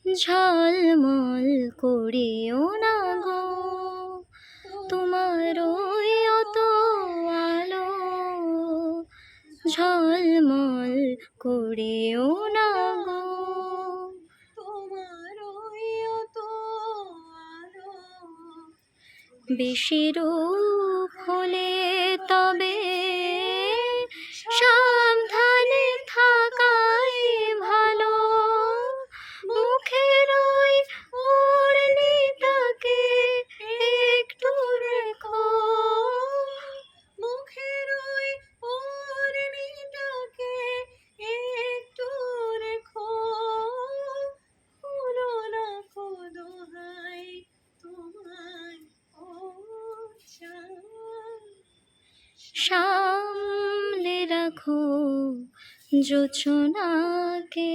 ঝলমল করিও না গো তোমার ওই অত আলো, ঝলমল করিও না গো তোমার ওই অত আলো। বেশি রূপ হলে তবে সাবধানে থাকাই ভালো, মুখের ওই ওড়নিটাকে একটু রেখো, মুখের ওই ওড়নিটাকে একটু রেখো, ভুলো না গো দোহাই তোমায় ও চাঁদ। সামলে রাখো জোছনাকে।